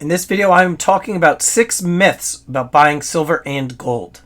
In this video, I am talking about 6 myths about buying silver and gold.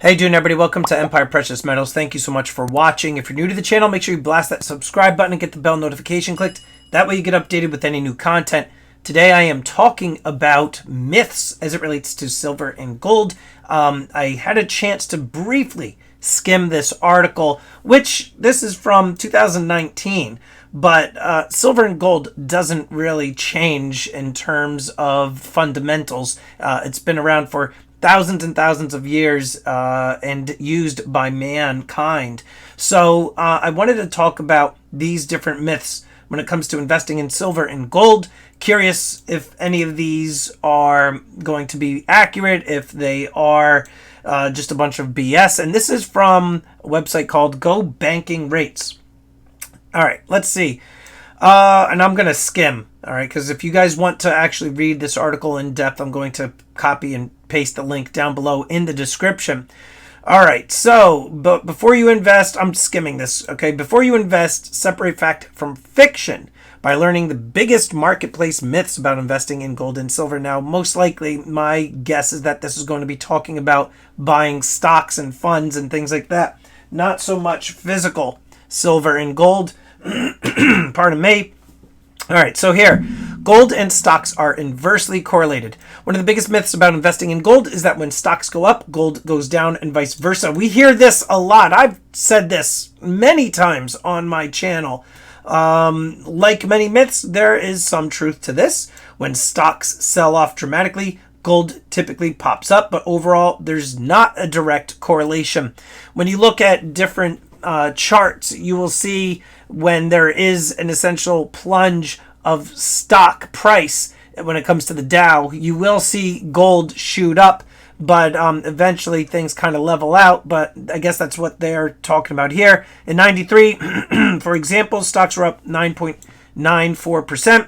Hey doing everybody, welcome to Empire Precious Metals. Thank you so much for watching. If you're new to the channel, make sure you blast that subscribe button and get the bell notification clicked. That way you get updated with any new content. Today I am talking about myths as it relates to silver and gold. I had a chance to briefly skim this article, which this is from 2019, but silver and gold doesn't really change in terms of fundamentals. It's been around for thousands and thousands of years and used by mankind. So I wanted to talk about these different myths when it comes to investing in silver and gold. Curious if any of these are going to be accurate, if they are just a bunch of BS. And this is from a website called Go Banking Rates. All right, let's see. And I'm going to skim, all right, because if you guys want to actually read this article in depth, I'm going to copy and paste the link down below in the description. All right, so but before you invest, I'm skimming this, okay? Before you invest, separate fact from fiction by learning the biggest marketplace myths about investing in gold and silver. Now, most likely, my guess is that this is going to be talking about buying stocks and funds and things like that. Not so much physical silver and gold. Pardon me. All right, so here, gold and stocks are inversely correlated. One of the biggest myths about investing in gold is that when stocks go up, gold goes down and vice versa. We hear this a lot. I've said this many times on my channel. Like many myths, there is some truth to this. When stocks sell off dramatically, gold typically pops up, but overall, there's not a direct correlation. When you look at different charts, you will see when there is an essential plunge of stock price when it comes to the Dow, you will see gold shoot up, but eventually things kind of level out. But I guess that's what they're talking about here. In 93, for example, stocks were up 9.94%.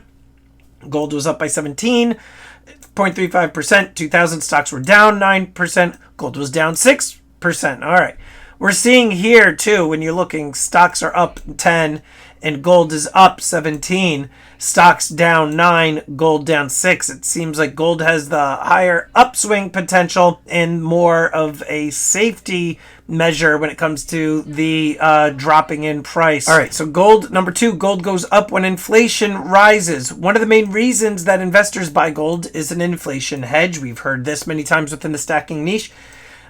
Gold was up by 17.35%. 2000 stocks were down 9%. Gold was down 6%. All right. We're seeing here, too, when you're looking, stocks are up 10 and gold is up 17. Stocks down 9, gold down 6. It seems like gold has the higher upswing potential and more of a safety measure when it comes to the dropping in price. All right, so gold, number 2, gold goes up when inflation rises. One of the main reasons that investors buy gold is an inflation hedge. We've heard this many times within the stacking niche.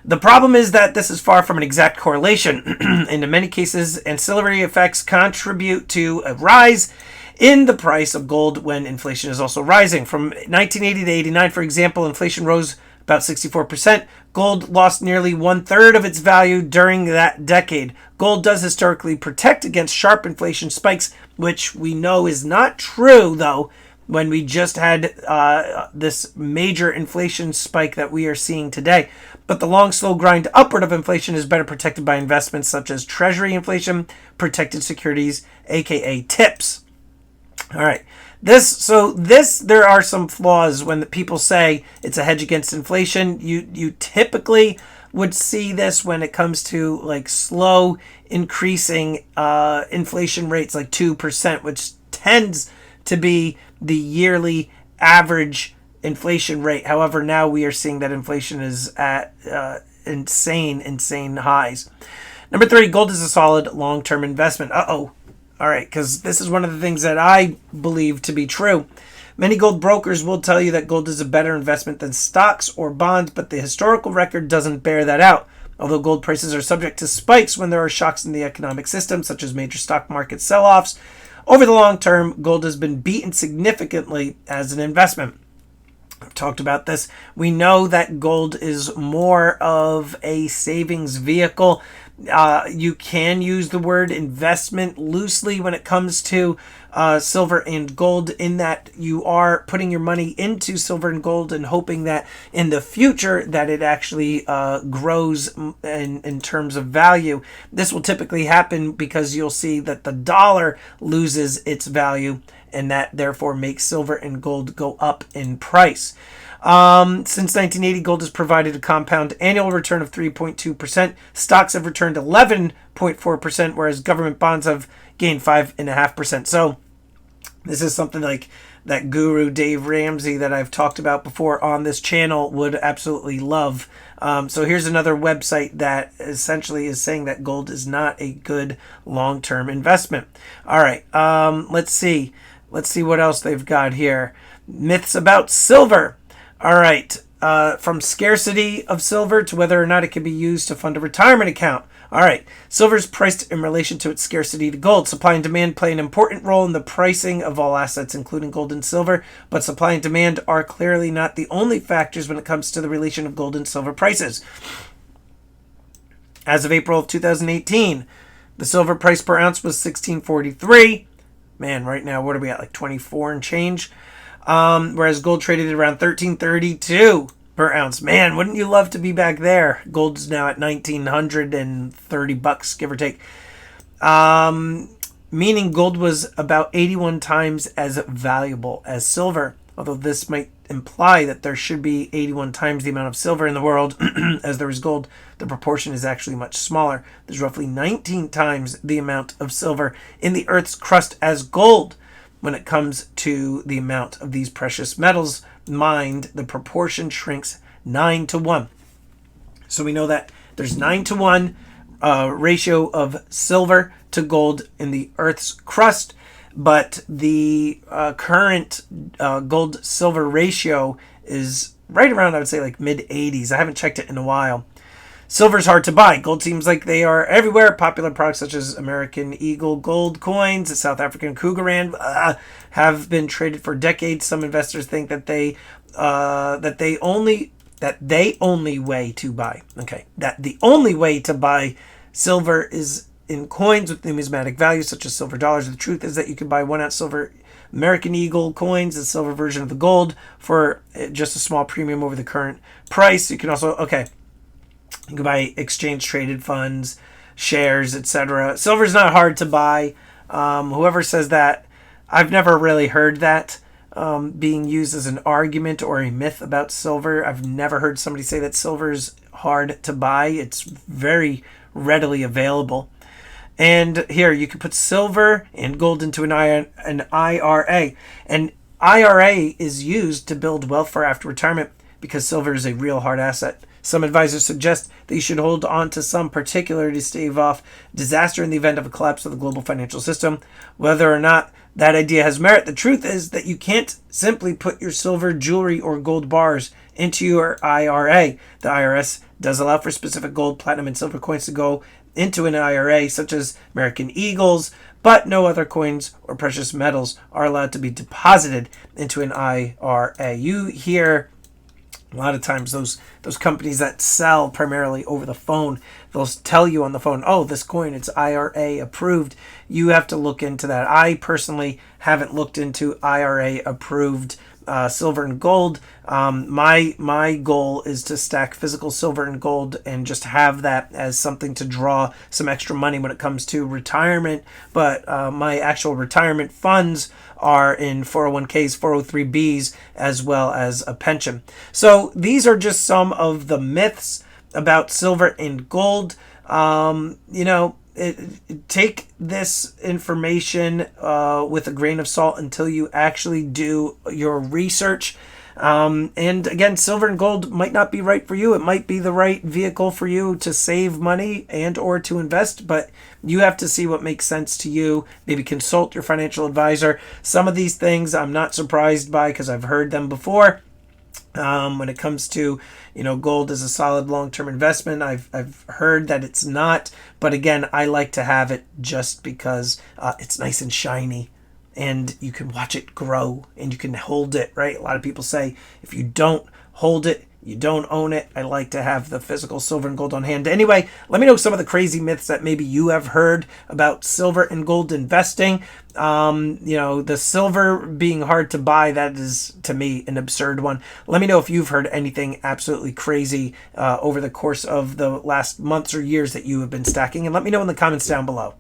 The problem is that this is far from an exact correlation. In many cases, ancillary effects contribute to a rise in the price of gold when inflation is also rising. From 1980 to 89, for example, inflation rose about 64%. Gold lost nearly 1/3 of its value during that decade. Gold does historically protect against sharp inflation spikes, which we know is not true, though, when we just had this major inflation spike that we are seeing today. But the long, slow grind upward of inflation is better protected by investments such as treasury inflation, protected securities, aka TIPS. All right. There are some flaws when people say it's a hedge against inflation. You typically would see this when it comes to like slow increasing inflation rates like 2%, which tends to be the yearly average inflation rate. However, now we are seeing that inflation is at insane highs. Number 3, gold is a solid long-term investment. All right, because this is one of the things that I believe to be true. Many gold brokers will tell you that gold is a better investment than stocks or bonds, but the historical record doesn't bear that out. Although gold prices are subject to spikes when there are shocks in the economic system, such as major stock market sell-offs, over the long term, gold has been beaten significantly as an investment. I've talked about this. We know that gold is more of a savings vehicle. You can use the word investment loosely when it comes to silver and gold, in that you are putting your money into silver and gold and hoping that in the future that it actually grows in terms of value. This will typically happen because you'll see that the dollar loses its value, and that therefore makes silver and gold go up in price. Since 1980, gold has provided a compound annual return of 3.2%. Stocks have returned 11.4%, whereas government bonds have gained 5.5%. So this is something like that guru Dave Ramsey that I've talked about before on this channel would absolutely love. So here's another website that essentially is saying that gold is not a good long-term investment. All right, let's see. Let's see what else they've got here. Myths about silver. All right, from scarcity of silver to whether or not it can be used to fund a retirement account. All right, silver is priced in relation to its scarcity to gold. Supply and demand play an important role in the pricing of all assets, including gold and silver, but supply and demand are clearly not the only factors when it comes to the relation of gold and silver prices. As of April of 2018, the silver price per ounce was $16.43. Man, right now, what are we at, like 24 and change? Whereas gold traded at around $13.32 per ounce. Man, wouldn't you love to be back there? Gold's now at $1,930, give or take. Meaning gold was about 81 times as valuable as silver. Although this might imply that there should be 81 times the amount of silver in the world as there is gold, the proportion is actually much smaller. There's roughly 19 times the amount of silver in the Earth's crust as gold. When it comes to the amount of these precious metals mined, the proportion shrinks 9-1. So we know that there's 9-1 ratio of silver to gold in the Earth's crust, but the current gold-silver ratio is right around, I would say, like mid-80s. I haven't checked it in a while. Silver's hard to buy. Gold seems like they are everywhere. Popular products such as American Eagle gold coins, the South African Cougaran, have been traded for decades. Some investors think that the only way to buy silver is in coins with numismatic value, such as silver dollars. The truth is that you can buy 1 ounce silver American Eagle coins, the silver version of the gold, for just a small premium over the current price. You can also, you can buy exchange-traded funds, shares, etc. Silver's not hard to buy. Whoever says that, I've never really heard that being used as an argument or a myth about silver. I've never heard somebody say that silver's hard to buy. It's very readily available. And here, you can put silver and gold into an IRA. An IRA is used to build wealth for after retirement because silver is a real hard asset. Some advisors suggest that you should hold on to some particularly to stave off disaster in the event of a collapse of the global financial system. Whether or not that idea has merit, the truth is that you can't simply put your silver, jewelry, or gold bars into your IRA. The IRS does allow for specific gold, platinum, and silver coins to go into an IRA, such as American Eagles, but no other coins or precious metals are allowed to be deposited into an IRA. You hear a lot of times those companies that sell primarily over the phone, they'll tell you on the phone, oh, this coin, it's IRA approved. You have to look into that. I personally haven't looked into IRA approved silver and gold. My goal is to stack physical silver and gold and just have that as something to draw some extra money when it comes to retirement. But my actual retirement funds are in 401ks, 403bs, as well as a pension. So these are just some of the myths about silver and gold. Take this information with a grain of salt until you actually do your research. And again, silver and gold might not be right for you. It might be the right vehicle for you to save money and or to invest, but you have to see what makes sense to you. Maybe consult your financial advisor. Some of these things I'm not surprised by because I've heard them before. When it comes to, gold as a solid long-term investment, I've heard that it's not. But again, I like to have it just because it's nice and shiny and you can watch it grow and you can hold it, right? A lot of people say if you don't hold it, you don't own it. I like to have the physical silver and gold on hand. Anyway, let me know some of the crazy myths that maybe you have heard about silver and gold investing. The silver being hard to buy, that is, to me, an absurd one. Let me know if you've heard anything absolutely crazy over the course of the last months or years that you have been stacking. And let me know in the comments down below.